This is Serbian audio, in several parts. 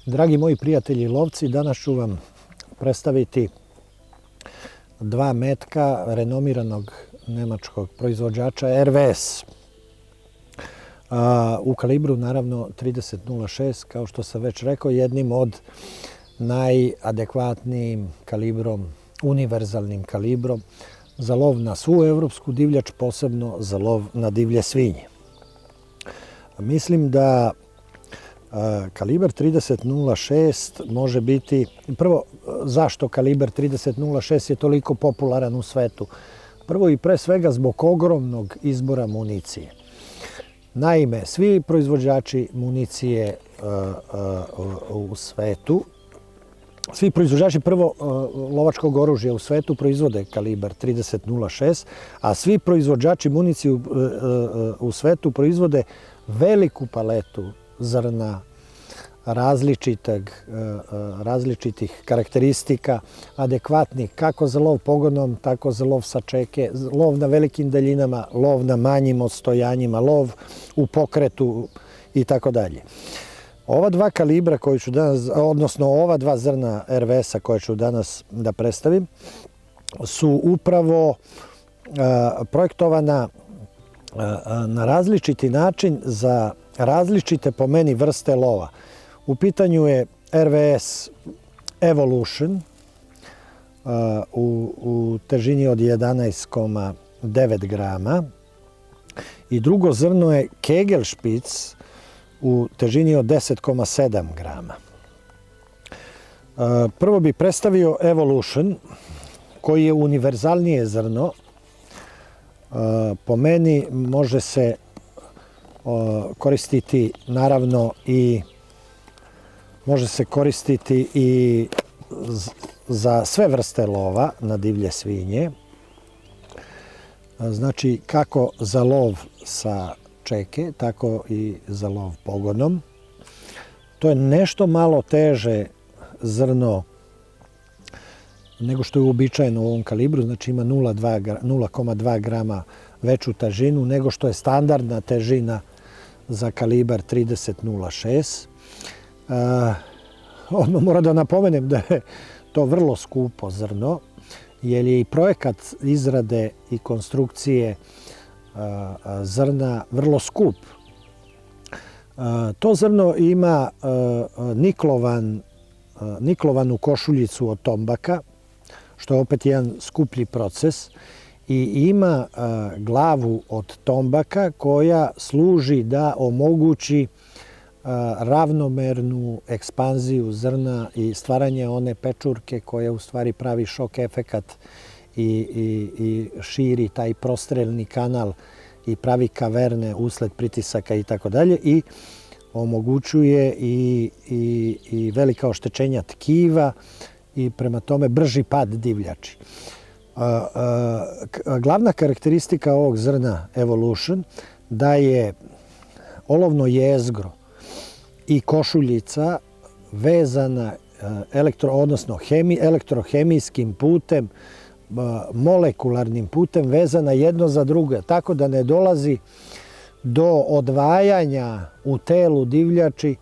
Dragi moji prijatelji lovci, danas ću vam predstaviti dva metka renomiranog nemačkog proizvođača RVS. U kalibru naravno 30.06, kao što sam već rekao, jednim od najadekvatnijim kalibrom, univerzalnim kalibrom za lov na svu evropsku divljač, posebno za lov na divlje svinje. Mislim da kalibar 30.06 može biti... Prvo, zašto kalibar 30.06 je toliko popularan u svetu? Prvo i pre svega zbog ogromnog izbora municije. Naime, svi proizvođači municije u svetu, svi proizvođači prvo lovačkog oružja u svetu proizvode kalibar 30.06, a svi proizvođači municije u svetu proizvode veliku paletu zrna, različitih karakteristika, adekvatnih kako za lov pogonom, tako za lov sa čeke, lov na velikim daljinama, lov na manjim odstojanjima, lov u pokretu i tako dalje. Ova dva kalibra koji ću danas, odnosno ova dva zrna RVS-a koje ću danas da predstavim, su upravo projektovana na različiti način za različite po meni vrste lova. U pitanju je RVS Evolution u težini od 11,9 grama i drugo zrno je Kegelspitz u težini od 10,7 grama. Prvo bih predstavio Evolution, koji je univerzalnije zrno. Po meni može se koristiti naravno i za sve vrste lova na divlje svinje. Znači, kako za lov sa čeke, tako i za lov pogonom. To je nešto malo teže zrno nego što je uobičajeno u ovom kalibru, znači ima 0,2 grama veću težinu nego što je standardna težina za kalibar 30.06. Odmah moram da napomenem da je to vrlo skupo zrno, jer je i projekat izrade i konstrukcije zrna vrlo skup. To zrno ima niklovanu košuljicu od tombaka, što je opet jedan skuplji proces, i ima glavu od tombaka koja služi da omogući ravnomernu ekspanziju zrna i stvaranje one pečurke koja u stvari pravi šok efekat i širi taj prostrelni kanal i pravi kaverne usled pritisaka i tako dalje, i omogućuje i velika oštećenja tkiva i prema tome brži pad divljači. Glavna karakteristika ovog zrna Evolution da je olovno jezgro i košuljica vezana elektrohemijskim putem, molekularnim putem vezana jedno za drugo, tako da ne dolazi do odvajanja u telu divljači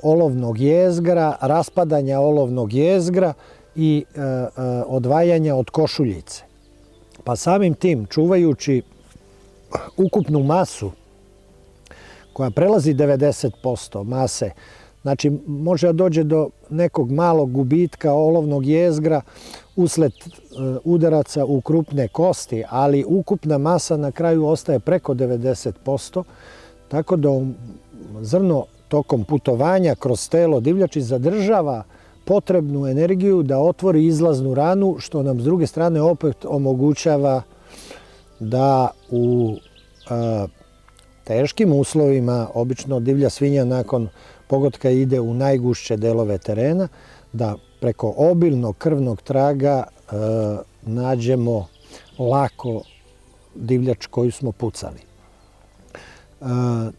olovnog jezgra, raspadanja olovnog jezgra i odvajanja od košuljice. Pa samim tim, čuvajući ukupnu masu koja prelazi 90% mase, znači može da dođe do nekog malog gubitka olovnog jezgra usled udaraca u krupne kosti, ali ukupna masa na kraju ostaje preko 90%, tako da zrno tokom putovanja kroz telo divljači zadržava potrebnu energiju da otvori izlaznu ranu, što nam s druge strane opet omogućava da u teškim uslovima, obično divlja svinja nakon pogotka ide u najgušće delove terena, da preko obilnog krvnog traga nađemo lako divljač koju smo pucali.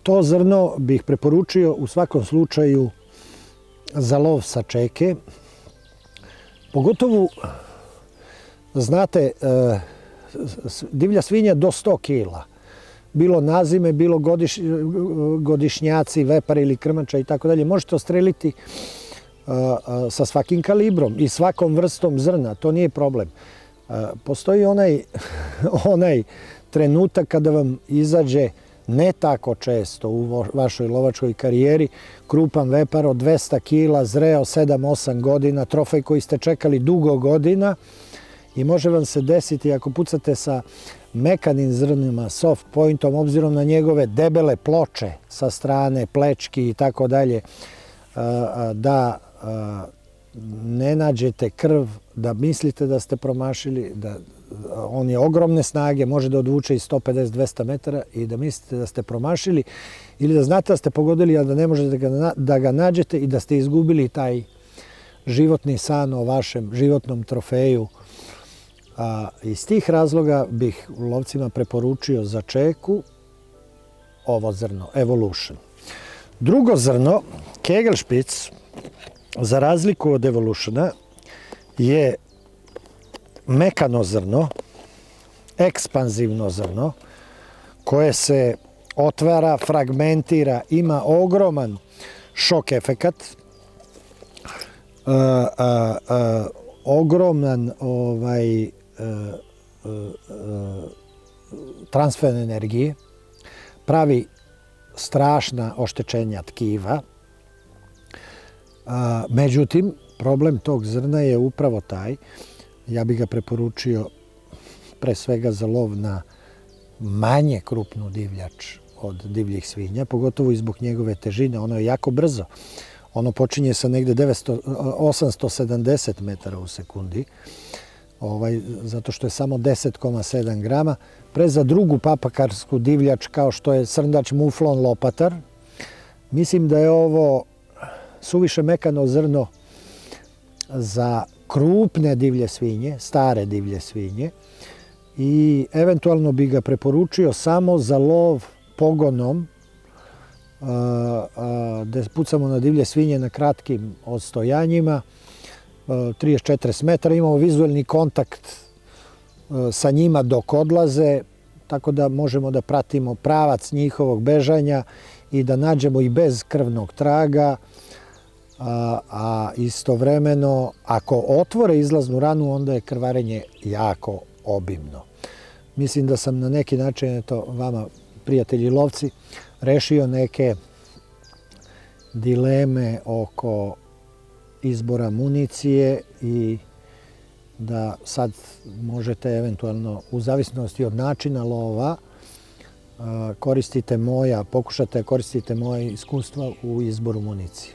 To zrno bih preporučio u svakom slučaju za lov sa čeke. Pogotovo, znate, divlja svinja do 100 kila bilo nazime, bilo godišnjaci, vepar ili krmača i tako dalje. Možete ostreliti sa svakim kalibrom i svakom vrstom zrna, to nije problem. Postoji onaj trenutak kada vam izađe ne tako često u vašoj lovačkoj karijeri krupan vepar od 200 kila, zreo 7-8 godina, trofej koji ste čekali dugo godina i može vam se desiti ako pucate sa mekanim zrnima, soft pointom, obzirom na njegove debele ploče sa strane, plečki i tako dalje, da ne nađete krv, da mislite da ste promašili, da on je ogromne snage, može da odvuče i 150-200 metara i da mislite da ste promašili ili da znate da ste pogodili, a da ne možete da ga nađete i da ste izgubili taj životni san o vašem životnom trofeju. Iz tih razloga bih lovcima preporučio za čeku ovo zrno, Evolution. Drugo zrno, Kegelspitz, za razliku od Evolutiona, je mekano zrno, ekspanzivno zrno, koje se otvara, fragmentira, ima ogroman šok efekat, ogroman transfer energije, pravi strašna oštećenja tkiva. Međutim, problem tog zrna je upravo taj, ja bih ga preporučio pre svega za lov na manje krupnu divljač od divljih svinja, pogotovo i zbog njegove težine. Ono je jako brzo. Ono počinje sa negde 870 metara u sekundi, zato što je samo 10,7 grama. Pre za drugu papakarsku divljač, kao što je srndač muflon lopatar, mislim da je ovo suviše mekano zrno za krupne divlje svinje, stare divlje svinje, i eventualno bi ga preporučio samo za lov pogonom, da pucamo na divlje svinje na kratkim odstojanjima, 30-40 metara, imamo vizualni kontakt sa njima dok odlaze, tako da možemo da pratimo pravac njihovog bežanja i da nađemo i bez krvnog traga, a istovremeno ako otvore izlaznu ranu, onda je krvarenje jako obimno. Mislim da sam na neki način, eto, vama, prijatelji lovci, rešio neke dileme oko izbora municije i da sad možete eventualno, u zavisnosti od načina lova, pokušate koristiti moje iskustva u izboru municije.